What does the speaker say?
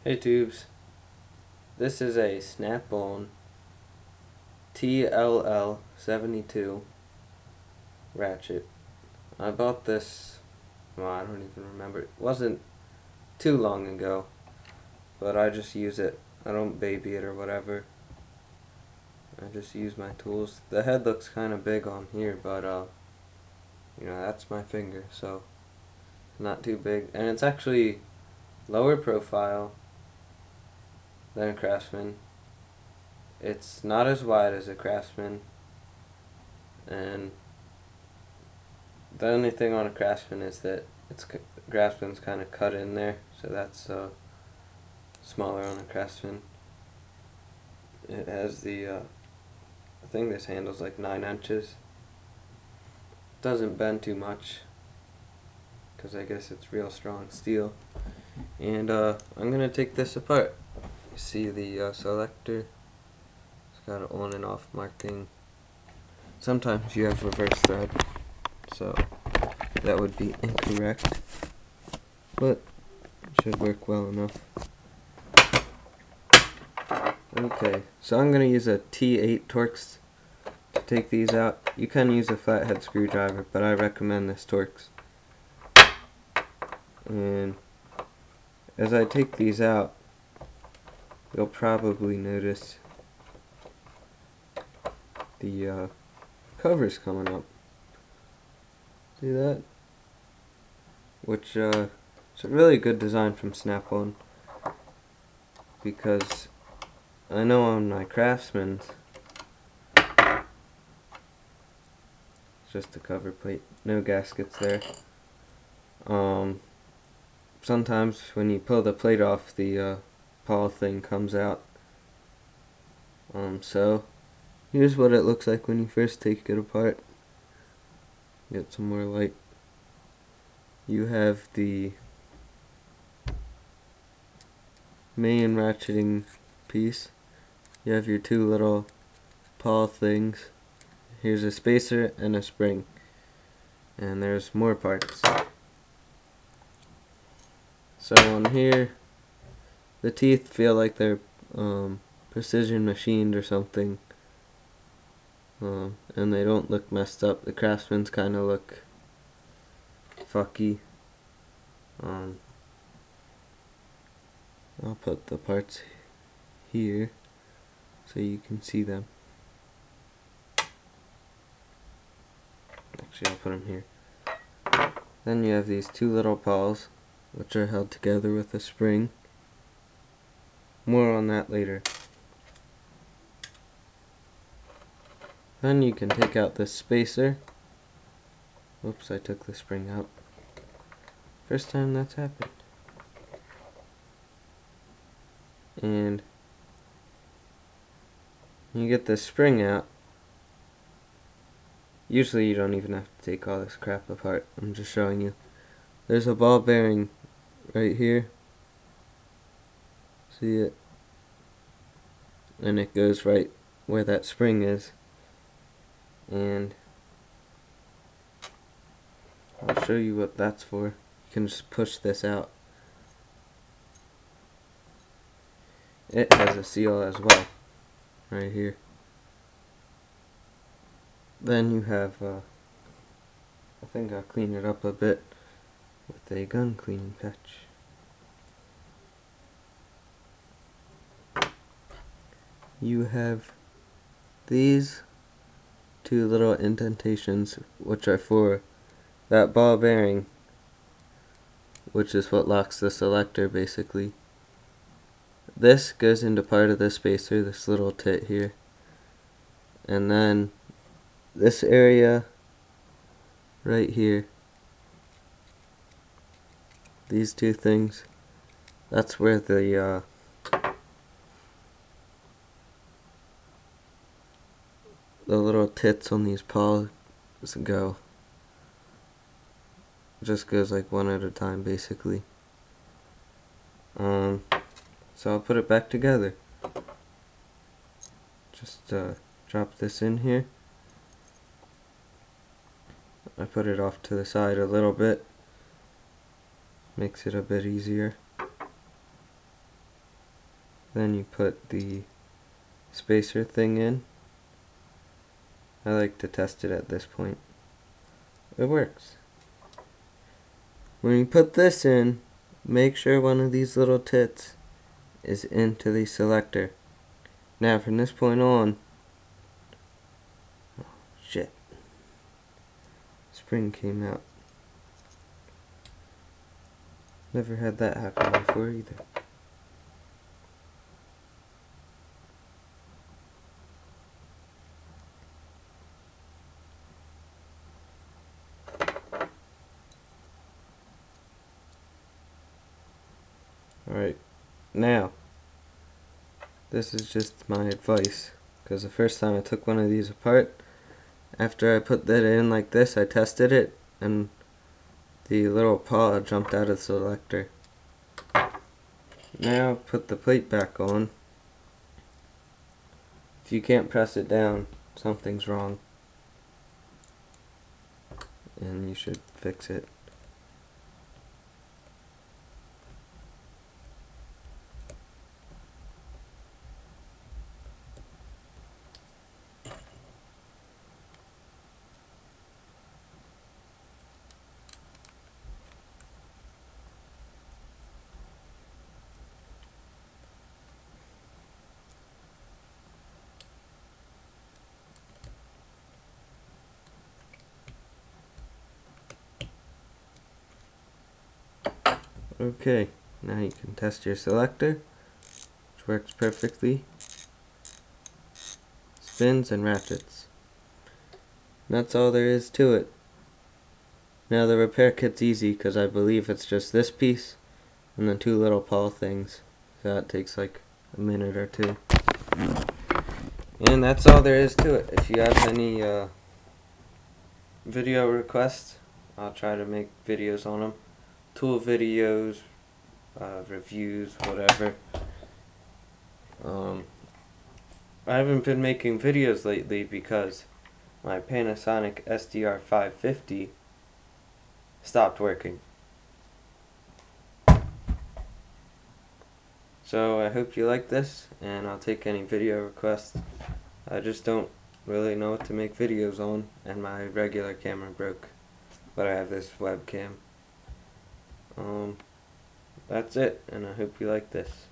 Hey tubes, this is a snap-on TLL72 ratchet. I bought this, well, I don't even remember. It wasn't too long ago, but I just use it. I don't baby it or whatever. I just use my tools. The head looks kind of big on here, but that's my finger, so not too big. And it's actually lower profile than a Craftsman. It's not as wide as a Craftsman, and the only thing on a Craftsman is that Craftsman's kind of cut in there, so that's smaller on a Craftsman. It has the I think this handle's like 9 inches. Doesn't bend too much because I guess it's real strong steel. And I'm gonna take this apart. You see the selector? It's got an on and off marking. Sometimes you have reverse thread, so that would be incorrect, but it should work well enough. Okay, so I'm going to use a T8 Torx to take these out. You can use a flathead screwdriver, but I recommend this Torx. And as I take these out, you'll probably notice the covers coming up. See that? Which it's a really good design from Snap-on, because I know on my Craftsman's it's just a cover plate, no gaskets there. Sometimes when you pull the plate off, the pawl thing comes out. So here's what it looks like when you first take it apart. Get some more light. You have the main ratcheting piece. You have your two little pawl things. Here's a spacer and a spring. And there's more parts. So on here, the teeth feel like they're precision machined or something. And they don't look messed up. The Craftsman's kind of look fucky. I'll put the parts here so you can see them. Actually, I'll put them here. Then you have these two little pawls, which are held together with a spring. More on that later. Then you can take out this spacer. Oops, I took the spring out. First time that's happened. And you get the spring out. Usually you don't even have to take all this crap apart. I'm just showing you. There's a ball bearing right here. See it? And it goes right where that spring is. And I'll show you what that's for. You can just push this out. It has a seal as well, right here. Then you have, I think I'll clean it up a bit with a gun cleaning patch. You have these two little indentations, which are for that ball bearing, which is what locks the selector basically. This goes into part of the spacer, this little tit here, and then this area right here, these two things, that's where the little tits on these paws go. It just goes like one at a time basically. So I'll put it back together. Just drop this in here. I put it off to the side a little bit. Makes it a bit easier. Then you put the spacer thing in. I like to test it at this point. It works. When you put this in, make sure one of these little tits is into the selector. Now from this point on, oh shit, spring came out. Never had that happen before either. Alright, now, this is just my advice, because the first time I took one of these apart, after I put that in like this, I tested it, and the little paw jumped out of the selector. Now put the plate back on. If you can't press it down, something's wrong, and you should fix it. Okay, now you can test your selector, which works perfectly. Spins and ratchets. That's all there is to it. Now the repair kit's easy because I believe it's just this piece and then two little paw things. So that takes like a minute or two. And that's all there is to it. If you have any video requests, I'll try to make videos on them. Tool videos, reviews, whatever. I haven't been making videos lately because my Panasonic SDR 550 stopped working. So I hope you like this, and I'll take any video requests. I just don't really know what to make videos on, and my regular camera broke, but I have this webcam. That's it, and I hope you like this.